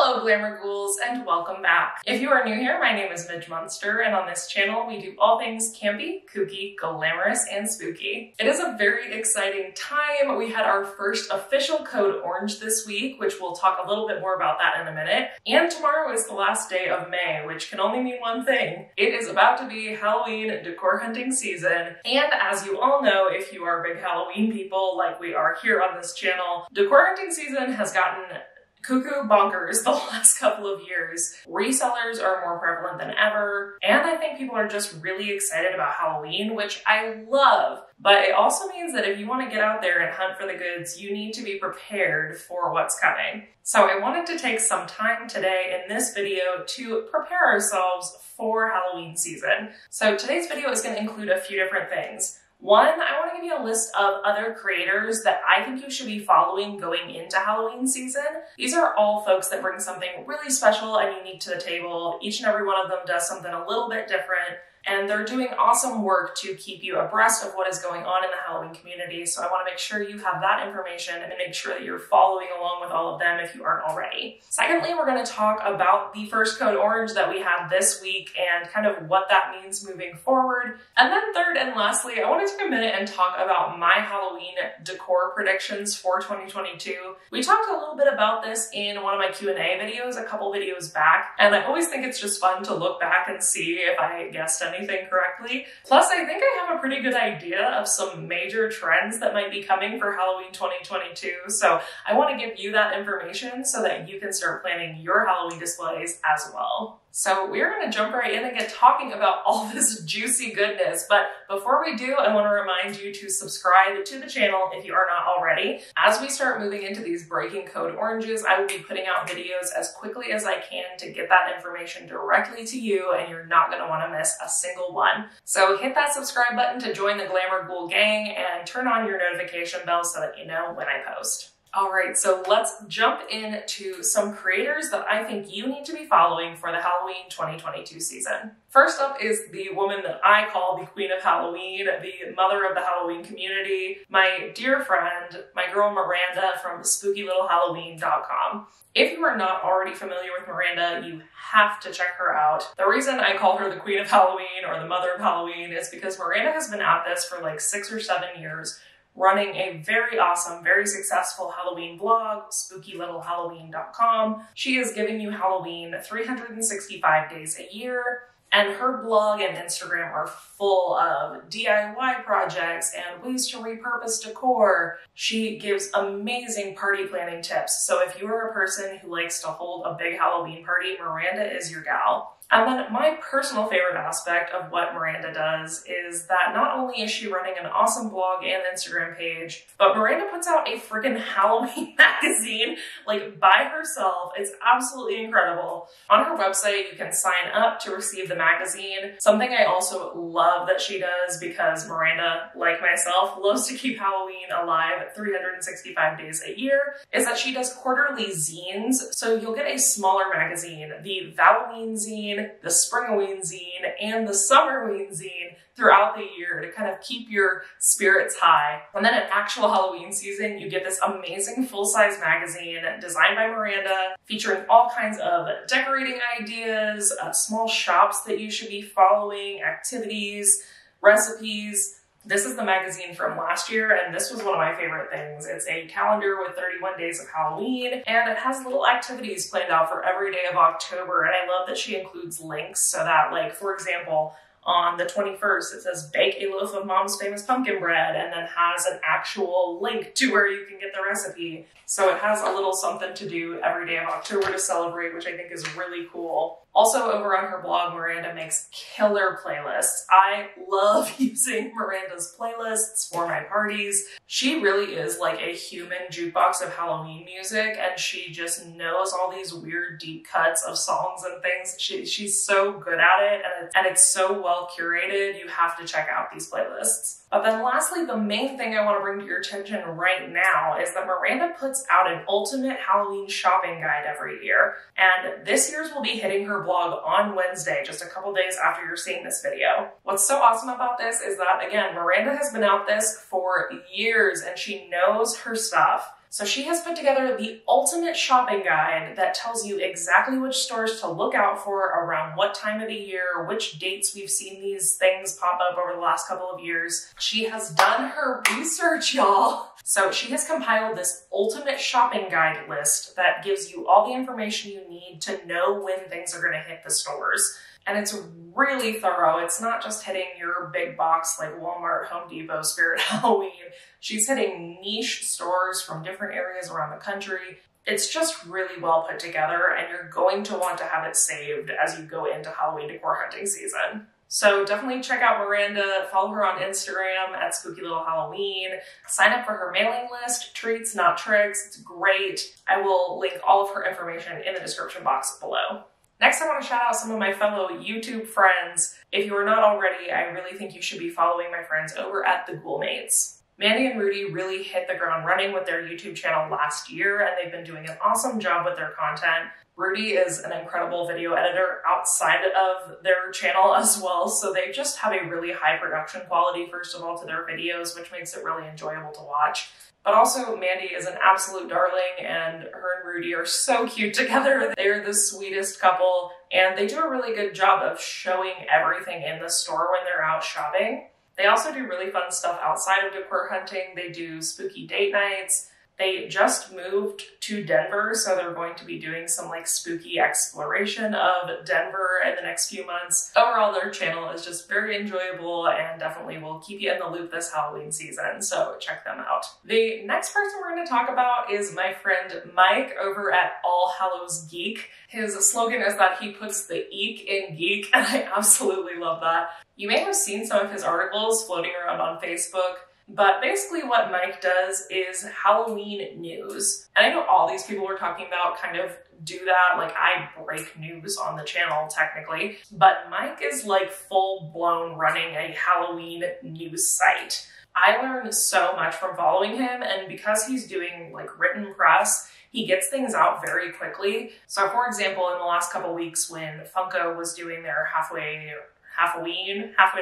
Hello Glamour Ghouls and welcome back. If you are new here, my name is Midge Munster and on this channel we do all things campy, kooky, glamorous, and spooky. It is a very exciting time. We had our first official code orange this week, which we'll talk a little bit more about that in a minute. And tomorrow is the last day of May, which can only mean one thing. It is about to be Halloween decor hunting season. And as you all know, if you are big Halloween people like we are here on this channel, decor hunting season has gotten cuckoo bonkers the last couple of years. Resellers are more prevalent than ever, and I think people are just really excited about Halloween, which I love. But it also means that if you want to get out there and hunt for the goods, you need to be prepared for what's coming. So I wanted to take some time today in this video to prepare ourselves for Halloween season. So today's video is going to include a few different things. One, I want to give you a list of other creators that I think you should be following going into Halloween season. These are all folks that bring something really special and unique to the table. Each and every one of them does something a little bit different, and they're doing awesome work to keep you abreast of what is going on in the Halloween community. So I want to make sure you have that information and make sure that you're following along with all of them if you aren't already. Secondly, we're going to talk about the first code orange that we had this week and kind of what that means moving forward. And then third and lastly, I want to take a minute and talk about my Halloween decor predictions for 2022. We talked a little bit about this in one of my Q&A videos a couple videos back, and I always think it's just fun to look back and see if I guessed anything correctly. Plus, I think I have a pretty good idea of some major trends that might be coming for Halloween 2022, so I want to give you that information so that you can start planning your Halloween displays as well. So we're going to jump right in and get talking about all this juicy goodness. But before we do, I want to remind you to subscribe to the channel if you are not already. As we start moving into these breaking code oranges, I will be putting out videos as quickly as I can to get that information directly to you, and you're not going to want to miss a single one. So hit that subscribe button to join the Glamour Ghoul gang and turn on your notification bell so that you know when I post. All right, so let's jump into some creators that I think you need to be following for the Halloween 2022 season. First up is the woman that I call the Queen of Halloween, the mother of the Halloween community, my dear friend, my girl Miranda from SpookyLittleHalloween.com. If you are not already familiar with Miranda, you have to check her out. The reason I call her the Queen of Halloween or the Mother of Halloween is because Miranda has been at this for like 6 or 7 years, running a very awesome, very successful Halloween blog, SpookyLittleHalloween.com. She is giving you Halloween 365 days a year, and her blog and Instagram are full of DIY projects and ways to repurpose decor. She gives amazing party planning tips, so if you are a person who likes to hold a big Halloween party, Miranda is your gal. And then my personal favorite aspect of what Miranda does is that not only is she running an awesome blog and Instagram page, but Miranda puts out a freaking Halloween magazine, like by herself. It's absolutely incredible. On her website, you can sign up to receive the magazine. Something I also love that she does, because Miranda, like myself, loves to keep Halloween alive 365 days a year, is that she does quarterly zines. So you'll get a smaller magazine, the Halloween zine, the Springoween zine, and the Summerween zine throughout the year to kind of keep your spirits high. And then at actual Halloween season, you get this amazing full-size magazine designed by Miranda, featuring all kinds of decorating ideas, small shops that you should be following, activities, recipes. This is the magazine from last year, and this was one of my favorite things. It's a calendar with 31 days of Halloween, and it has little activities planned out for every day of October, and I love that she includes links so that, like, for example, on the 21st, it says bake a loaf of mom's famous pumpkin bread, and then has an actual link to where you can get the recipe. So it has a little something to do every day of October to celebrate, which I think is really cool. Also, over on her blog, Miranda makes killer playlists. I love using Miranda's playlists for my parties. She really is like a human jukebox of Halloween music, and she just knows all these weird deep cuts of songs and things. She's so good at it, and it's so well curated. You have to check out these playlists. But then lastly, the main thing I want to bring to your attention right now is that Miranda puts out an ultimate Halloween shopping guide every year. And this year's will be hitting her blog on Wednesday, just a couple days after you're seeing this video. What's so awesome about this is that, again, Miranda has been at this for years and she knows her stuff. So she has put together the ultimate shopping guide that tells you exactly which stores to look out for around what time of the year, which dates we've seen these things pop up over the last couple of years. She has done her research, y'all. So she has compiled this ultimate shopping guide list that gives you all the information you need to know when things are going to hit the stores. And it's really thorough. It's not just hitting your big box like Walmart, Home Depot, Spirit Halloween. She's hitting niche stores from different areas around the country. It's just really well put together, and you're going to want to have it saved as you go into Halloween decor hunting season. So definitely check out Miranda, follow her on Instagram at Spooky Little Halloween, sign up for her mailing list, treats, not tricks. It's great. I will link all of her information in the description box below. Next, I want to shout out some of my fellow YouTube friends. If you are not already, I really think you should be following my friends over at The Ghoulmates. Mandy and Rudy really hit the ground running with their YouTube channel last year, and they've been doing an awesome job with their content. Rudy is an incredible video editor outside of their channel as well, so they just have a really high production quality, first of all, to their videos, which makes it really enjoyable to watch. But also, Mandy is an absolute darling, and her and Rudy are so cute together. They're the sweetest couple, and they do a really good job of showing everything in the store when they're out shopping. They also do really fun stuff outside of decor hunting. They do spooky date nights. They just moved to Denver, so they're going to be doing some like spooky exploration of Denver in the next few months. Overall, their channel is just very enjoyable and definitely will keep you in the loop this Halloween season, so check them out. The next person we're going to talk about is my friend Mike over at All Hallows Geek. His slogan is that he puts the eek in geek, and I absolutely love that. You may have seen some of his articles floating around on Facebook, but basically what Mike does is Halloween news. And I know all these people we're talking about kind of do that, like I break news on the channel technically, but Mike is like full-blown running a Halloween news site. I learned so much from following him, and because he's doing like written press, he gets things out very quickly. So for example, in the last couple weeks when Funko was doing their halfway to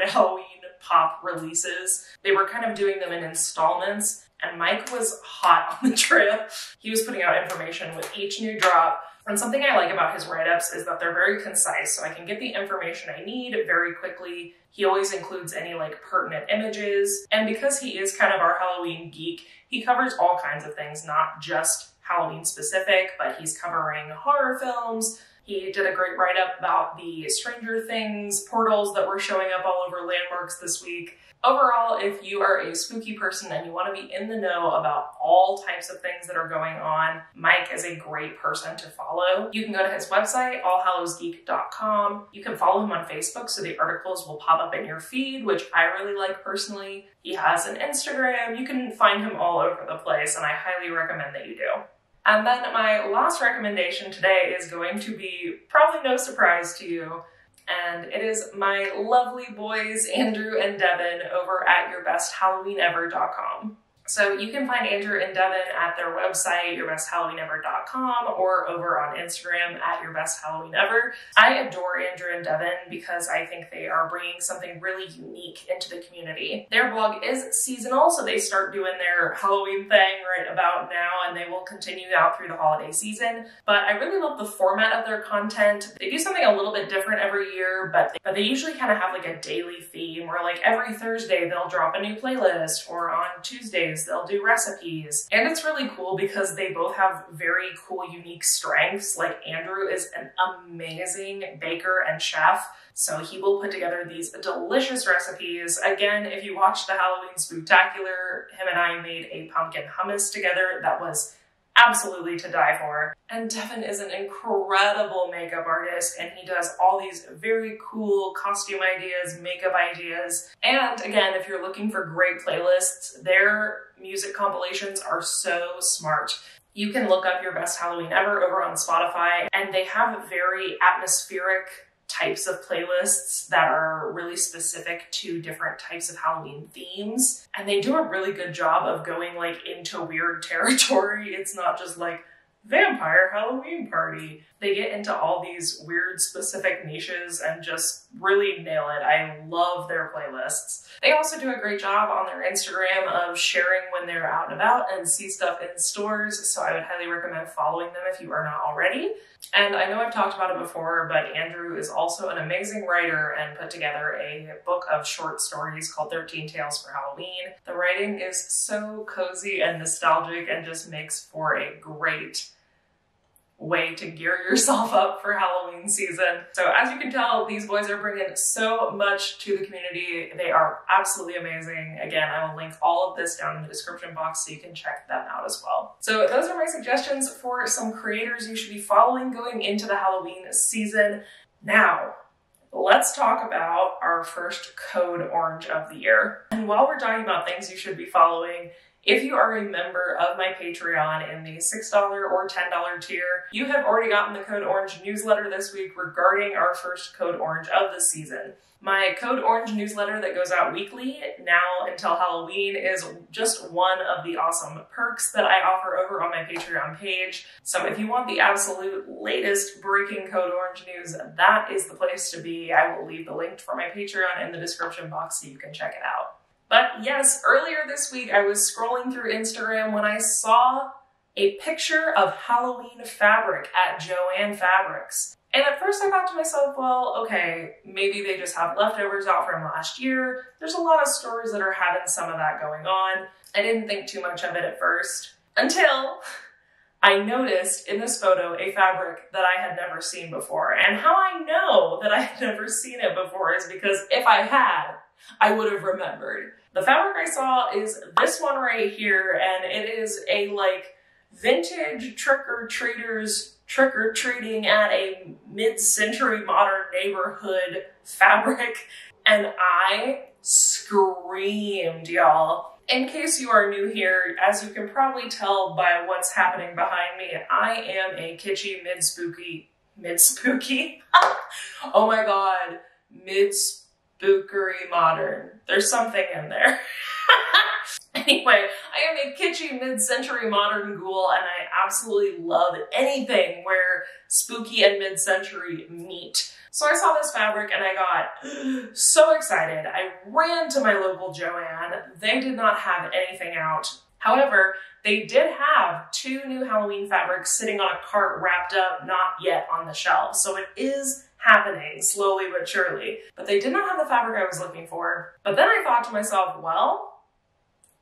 Halloween pop releases, they were kind of doing them in installments, and Mike was hot on the trail. He was putting out information with each new drop, and something I like about his write-ups is that they're very concise, so I can get the information I need very quickly. He always includes any like pertinent images, and because he is kind of our Halloween geek, he covers all kinds of things, not just Halloween specific, but he's covering horror films. He did a great write-up about the Stranger Things portals that were showing up all over landmarks this week. Overall, if you are a spooky person and you want to be in the know about all types of things that are going on, Mike is a great person to follow. You can go to his website, allhallowsgeek.com. You can follow him on Facebook so the articles will pop up in your feed, which I really like personally. He has an Instagram. You can find him all over the place, and I highly recommend that you do. And then my last recommendation today is going to be probably no surprise to you, and it is my lovely boys, Andrew and Devin, over at yourbesthalloweenever.com. So you can find Andrew and Devin at their website, yourbesthalloweenever.com, or over on Instagram at yourbesthalloweenever. I adore Andrew and Devin because I think they are bringing something really unique into the community. Their blog is seasonal, so they start doing their Halloween thing right about now, and they will continue out through the holiday season. But I really love the format of their content. They do something a little bit different every year, but they usually kind of have like a daily theme, where like every Thursday they'll drop a new playlist, or on Tuesdays they'll do recipes. And it's really cool because they both have very cool, unique strengths. Like Andrew is an amazing baker and chef, so he will put together these delicious recipes. Again, if you watch the Halloween Spooktacular, him and I made a pumpkin hummus together that was absolutely to die for. And Devin is an incredible makeup artist, and he does all these very cool costume ideas, makeup ideas. And again, if you're looking for great playlists, their music compilations are so smart. You can look up Your Best Halloween Ever over on Spotify, and they have very atmospheric types of playlists that are really specific to different types of Halloween themes. And they do a really good job of going like into weird territory. It's not just like vampire Halloween party. They get into all these weird specific niches and just really nail it. I love their playlists. They also do a great job on their Instagram of sharing when they're out and about and see stuff in stores, so I would highly recommend following them if you are not already. And I know I've talked about it before, but Andrew is also an amazing writer and put together a book of short stories called 13 Tales for Halloween. The writing is so cozy and nostalgic and just makes for a great way to gear yourself up for Halloween season. So as you can tell, these boys are bringing so much to the community. They are absolutely amazing. Again, I will link all of this down in the description box so you can check them out as well. So those are my suggestions for some creators you should be following going into the Halloween season. Now, let's talk about our first code orange of the year. And while we're talking about things you should be following, if you are a member of my Patreon in the $6 or $10 tier, you have already gotten the Code Orange newsletter this week regarding our first Code Orange of the season. My Code Orange newsletter that goes out weekly now until Halloween is just one of the awesome perks that I offer over on my Patreon page. So if you want the absolute latest breaking Code Orange news, that is the place to be. I will leave the link for my Patreon in the description box so you can check it out. But yes, earlier this week I was scrolling through Instagram when I saw a picture of Halloween fabric at Joann Fabrics. And at first I thought to myself, well, okay, maybe they just have leftovers out from last year. There's a lot of stores that are having some of that going on. I didn't think too much of it at first until I noticed in this photo a fabric that I had never seen before. And how I know that I had never seen it before is because if I had, I would have remembered. The fabric I saw is this one right here, and it is a like vintage trick-or-treaters trick-or-treating at a mid-century modern neighborhood fabric, and I screamed, y'all. In case you are new here, as you can probably tell by what's happening behind me, I am a kitschy mid-spooky, oh my god, mid-spookery modern. There's something in there. Anyway, I am a kitschy mid-century modern ghoul, and I absolutely love anything where spooky and mid-century meet. So I saw this fabric and I got so excited. I ran to my local Joann. They did not have anything out. However, they did have 2 new Halloween fabrics sitting on a cart wrapped up, not yet on the shelf. So it is happening slowly but surely. But they did not have the fabric I was looking for. But then I thought to myself, well,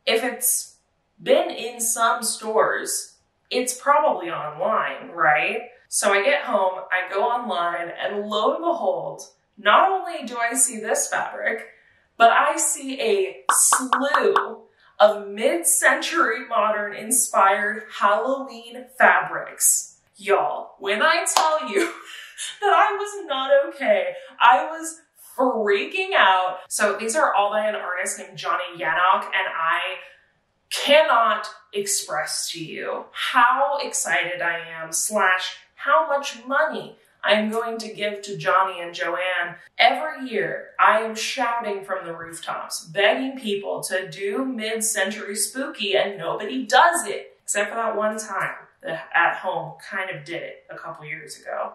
if it's been in some stores, it's probably online, right? So I get home, I go online, and lo and behold, not only do I see this fabric, but I see a slew of mid-century modern inspired Halloween fabrics. Y'all, when I tell you that I was not okay, I was freaking out. So these are all by an artist named Johnny Yannock, and I cannot express to you how excited I am / how much money I'm going to give to Johnny and Joann. Every year, I am shouting from the rooftops, begging people to do mid-century spooky, and nobody does it, except for that one time that At Home kind of did it a couple years ago.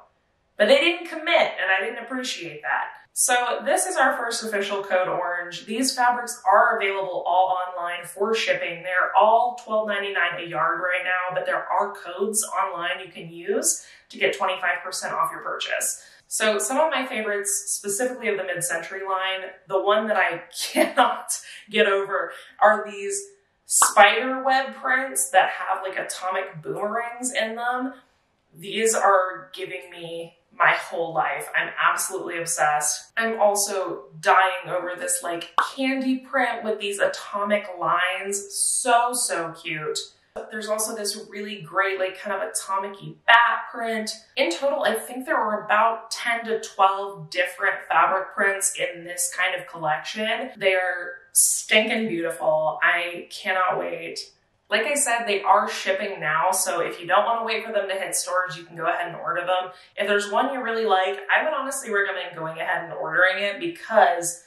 But they didn't commit, and I didn't appreciate that. So this is our first official Code Orange. These fabrics are available all online for shipping. They're all $12.99 a yard right now, but there are codes online you can use to get 25% off your purchase. So some of my favorites, specifically of the mid-century line, the one that I cannot get over are these spider web prints that have like atomic boomerangs in them. These are giving me my whole life. I'm absolutely obsessed. I'm also dying over this like candy print with these atomic lines. So, so cute. There's also this really great like kind of atomic-y bat print. In total, I think there were about 10 to 12 different fabric prints in this kind of collection. They are stinking beautiful. I cannot wait. Like I said, they are shipping now, so if you don't want to wait for them to hit stores, you can go ahead and order them. If there's one you really like, I would honestly recommend going ahead and ordering it because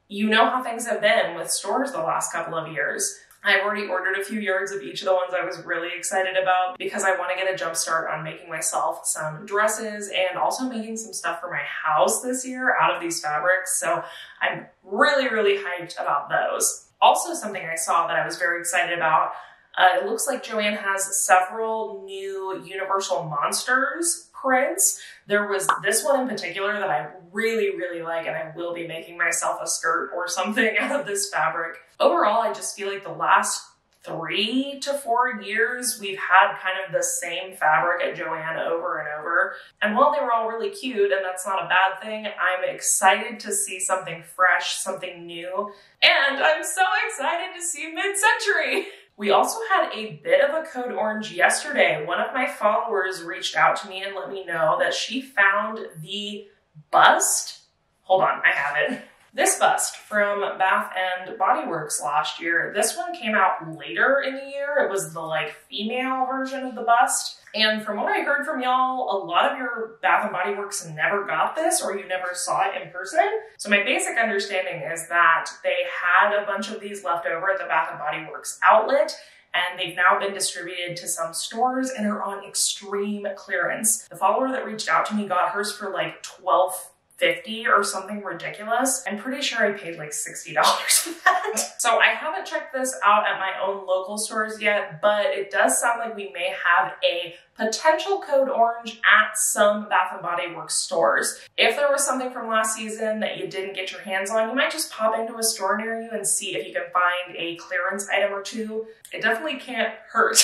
you know how things have been with stores the last couple of years. I've already ordered a few yards of each of the ones I was really excited about because I want to get a jump start on making myself some dresses and also making some stuff for my house this year out of these fabrics. So I'm really, really hyped about those. Also, something I saw that I was very excited about, it looks like Joann has several new Universal Monsters prints. There was this one in particular that I really, really like, and I will be making myself a skirt or something out of this fabric. Overall, I just feel like the last 3 to 4 years, we've had kind of the same fabric at Joann over and over. And while they were all really cute, and that's not a bad thing, I'm excited to see something fresh, something new. And I'm so excited to see mid-century. We also had a bit of a code orange yesterday. One of my followers reached out to me and let me know that she found the bust. Hold on, I have it. This bust from Bath and Body Works last year. This one came out later in the year. It was the like female version of the bust. And from what I heard from y'all, a lot of your Bath and Body Works never got this or you never saw it in person. So my basic understanding is that they had a bunch of these left over at the Bath and Body Works outlet, and they've now been distributed to some stores and are on extreme clearance. The follower that reached out to me got hers for like $12.50 or something ridiculous. I'm pretty sure I paid like $60 for that. So I haven't checked this out at my own local stores yet, but it does sound like we may have a potential code orange at some Bath & Body Works stores. If there was something from last season that you didn't get your hands on, you might just pop into a store near you and see if you can find a clearance item or two. It definitely can't hurt.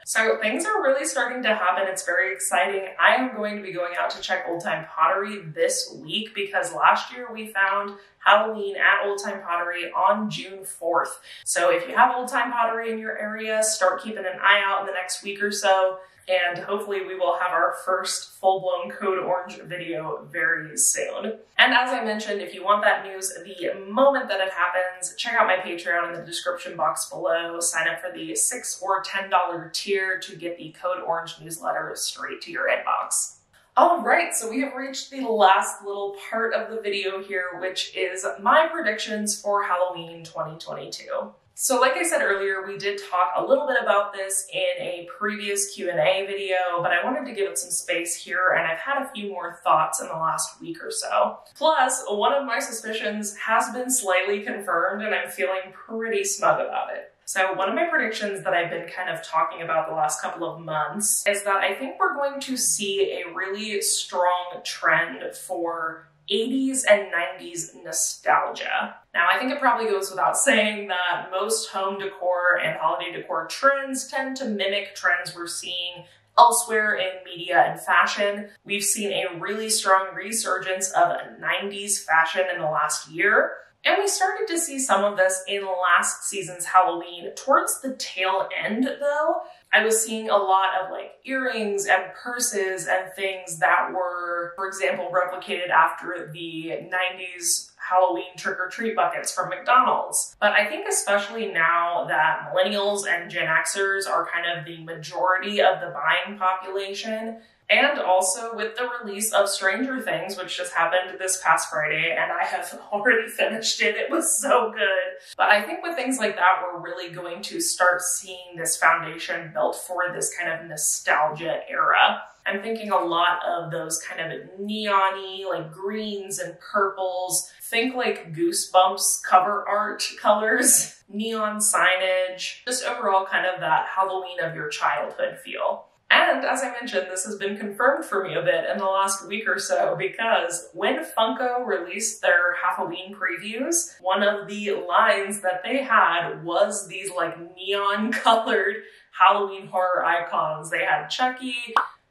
So things are really starting to happen. It's very exciting. I am going to be going out to check Old Time Pottery this week because last year we found Halloween at Old Time Pottery on June 4th. So if you have Old Time Pottery in your area, start keeping an eye out in the next week or so. And hopefully we will have our first full-blown code orange video very soon. And as I mentioned, if you want that news the moment that it happens, check out my Patreon in the description box below. Sign up for the $6 or $10 tier to get the code orange newsletter straight to your inbox. All right, so we have reached the last little part of the video here, which is my predictions for Halloween 2022. So like I said earlier, we did talk a little bit about this in a previous Q&A video, but I wanted to give it some space here, and I've had a few more thoughts in the last week or so. Plus, one of my suspicions has been slightly confirmed, and I'm feeling pretty smug about it. So one of my predictions that I've been kind of talking about the last couple of months is that I think we're going to see a really strong trend for 80s and 90s nostalgia. Now, I think it probably goes without saying that most home decor and holiday decor trends tend to mimic trends we're seeing elsewhere in media and fashion. We've seen a really strong resurgence of 90s fashion in the last year. And we started to see some of this in last season's Halloween. Towards the tail end, though, I was seeing a lot of like earrings and purses and things that were, for example, replicated after the 90s Halloween trick-or-treat buckets from McDonald's. But I think especially now that millennials and Gen Xers are kind of the majority of the buying population, and also with the release of Stranger Things, which just happened this past Friday, and I have already finished it. It was so good. But I think with things like that, we're really going to start seeing this foundation built for this kind of nostalgia era. I'm thinking a lot of those kind of neon-y, like greens and purples. Think like Goosebumps cover art colors, neon signage, just overall kind of that Halloween of your childhood feel. And as I mentioned, this has been confirmed for me a bit in the last week or so because when Funko released their Halloween previews, one of the lines that they had was these like neon colored Halloween horror icons. They had Chucky,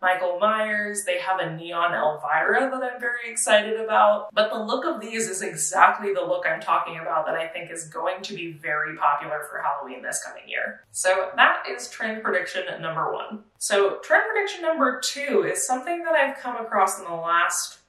Michael Myers, they have a neon Elvira that I'm very excited about. But the look of these is exactly the look I'm talking about that I think is going to be very popular for Halloween this coming year. So that is trend prediction number 1. So trend prediction number 2 is something that I've come across in the last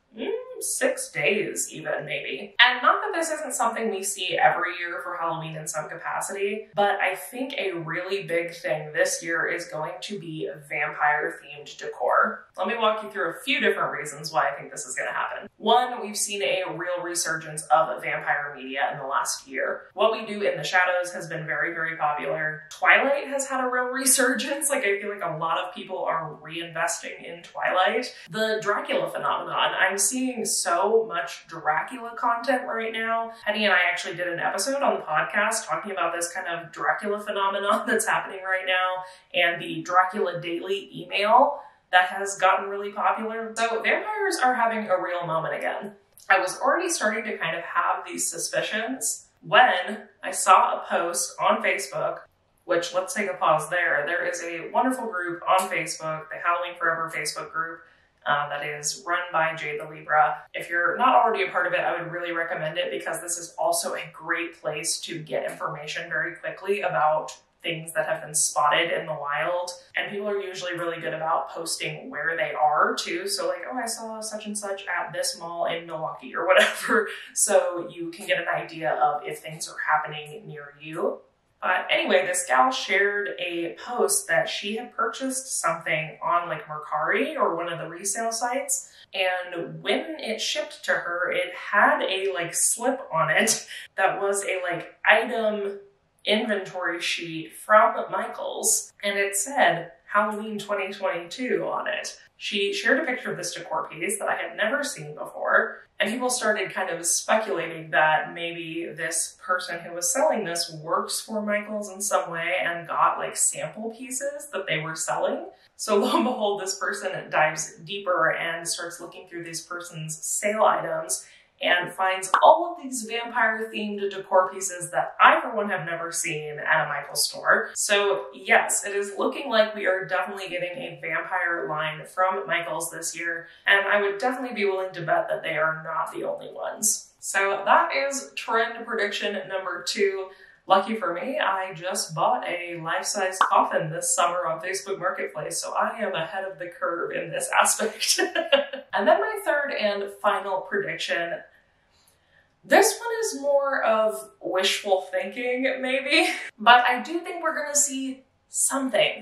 6 days even, maybe. And not that this isn't something we see every year for Halloween in some capacity, but I think a really big thing this year is going to be vampire-themed decor. Let me walk you through a few different reasons why I think this is going to happen. One, we've seen a real resurgence of vampire media in the last year. What we do in the shadows has been very, very popular. Twilight has had a real resurgence. Like, I feel like a lot of people are reinvesting in Twilight. The Dracula phenomenon. I'm seeing so much Dracula content right now. Penny and I actually did an episode on the podcast talking about this kind of Dracula phenomenon that's happening right now, and the Dracula Daily email that has gotten really popular. So vampires are having a real moment again. I was already starting to kind of have these suspicions when I saw a post on Facebook, which, let's take a pause there. There is a wonderful group on Facebook, the Halloween Forever Facebook group, that is run by Jade the Libra. If you're not already a part of it, I would really recommend it because this is also a great place to get information very quickly about things that have been spotted in the wild. And people are usually really good about posting where they are too. So like, oh, I saw such and such at this mall in Milwaukee or whatever. So you can get an idea of if things are happening near you. Anyway, this gal shared a post that she had purchased something on like Mercari or one of the resale sites. And when it shipped to her, it had a like slip on it that was a like item inventory sheet from Michaels. And it said Halloween 2022 on it. She shared a picture of this decor piece that I had never seen before. And people started kind of speculating that maybe this person who was selling this works for Michaels in some way and got like sample pieces that they were selling. So lo and behold, this person dives deeper and starts looking through this person's sale items and finds all of these vampire-themed decor pieces that I, for one, have never seen at a Michaels store. So yes, it is looking like we are definitely getting a vampire line from Michaels this year, and I would definitely be willing to bet that they are not the only ones. So that is trend prediction number 2. Lucky for me, I just bought a life-size coffin this summer on Facebook Marketplace, so I am ahead of the curve in this aspect. And then my third and final prediction. This one is more of wishful thinking, maybe, but I do think we're gonna see something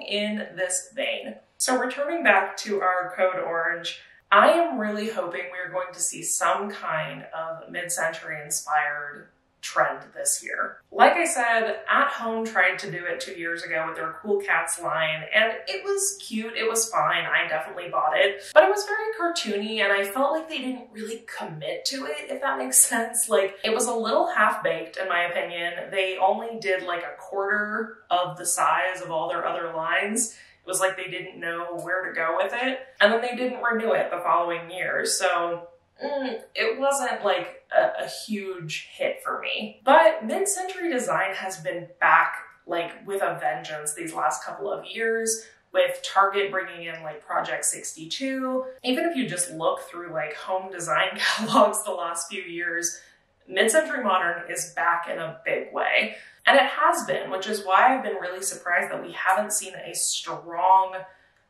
in this vein. So returning back to our Code Orange, I am really hoping we're going to see some kind of mid-century inspired trend this year. Like I said, At Home tried to do it 2 years ago with their Cool Cats line, and it was cute, it was fine, I definitely bought it, but it was very cartoony and I felt like they didn't really commit to it, if that makes sense. Like, it was a little half-baked in my opinion. They only did like a quarter of the size of all their other lines. It was like they didn't know where to go with it, and then they didn't renew it the following year, so it wasn't like a huge hit for me. But mid-century design has been back like with a vengeance these last couple of years, with Target bringing in like Project 62. Even if you just look through like home design catalogs the last few years, mid-century modern is back in a big way. And it has been, which is why I've been really surprised that we haven't seen a strong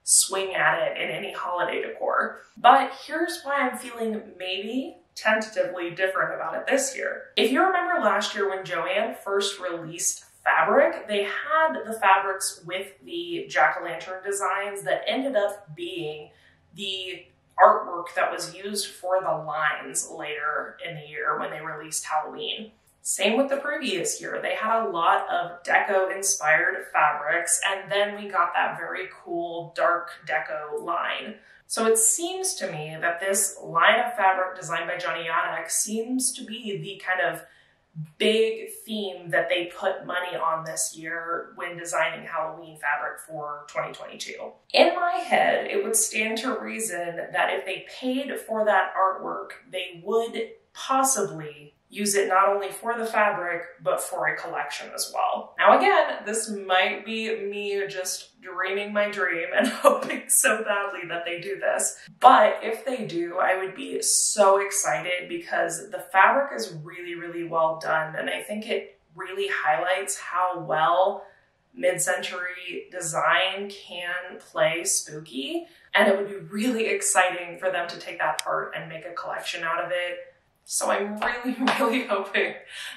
swing at it in any holiday decor. But here's why I'm feeling maybe tentatively different about it this year. If you remember last year when Joann first released fabric, they had the fabrics with the jack-o'-lantern designs that ended up being the artwork that was used for the lines later in the year when they released Halloween. Same with the previous year. They had a lot of deco-inspired fabrics, and then we got that very cool dark deco line. So it seems to me that this line of fabric designed by Johnny Yannick seems to be the kind of big theme that they put money on this year when designing Halloween fabric for 2022. In my head, it would stand to reason that if they paid for that artwork, they would possibly use it not only for the fabric, but for a collection as well. Now again, this might be me just dreaming my dream and hoping so badly that they do this. But if they do, I would be so excited because the fabric is really, really well done. And I think it really highlights how well mid-century design can play spooky, and it would be really exciting for them to take that part and make a collection out of it. So I'm really hoping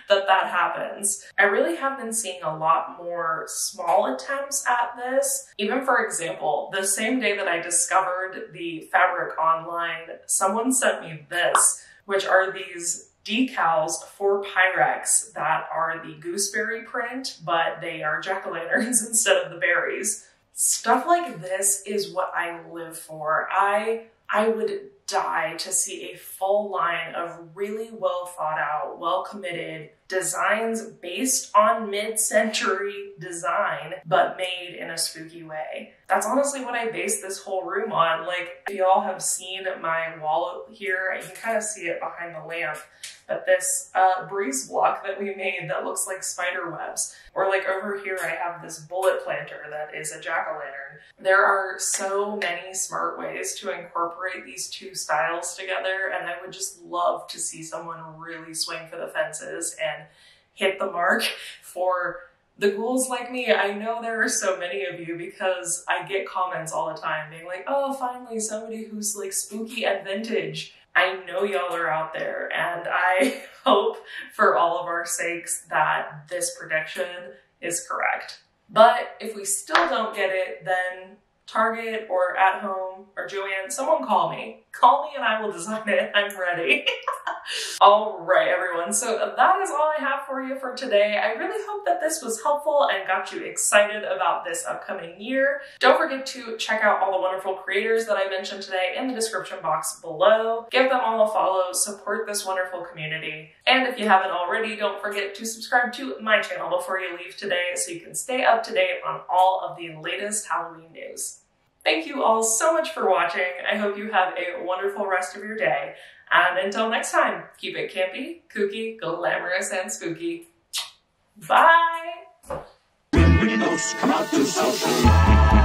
that that happens. I really have been seeing a lot more small attempts at this. Even for example, the same day that I discovered the fabric online, someone sent me this, which are these decals for Pyrex that are the gooseberry print, but they are jack-o'-lanterns instead of the berries. Stuff like this is what I live for. I would die to see a full line of really well thought out, well committed designs based on mid-century design, but made in a spooky way. That's honestly what I based this whole room on. Like, if y'all have seen my wall here, you can kind of see it behind the lamp, but this breeze block that we made that looks like spider webs. Or like over here, I have this bullet planter that is a jack-o'-lantern. There are so many smart ways to incorporate these two styles together, and I would just love to see someone really swing for the fences and hit the mark for the ghouls like me. I know there are so many of you because I get comments all the time being like, oh, finally somebody who's like spooky and vintage. I know y'all are out there, and I hope for all of our sakes that this prediction is correct. But if we still don't get it, then Target or At Home or Joanne, someone call me. Call me and I will design it. I'm ready. All right, everyone. So that is all I have for you for today. I really hope that this was helpful and got you excited about this upcoming year. Don't forget to check out all the wonderful creators that I mentioned today in the description box below. Give them all a follow, support this wonderful community. And if you haven't already, don't forget to subscribe to my channel before you leave today so you can stay up to date on all of the latest Halloween news. Thank you all so much for watching. I hope you have a wonderful rest of your day. And until next time, keep it campy, kooky, glamorous, and spooky. Bye! When we come out to social.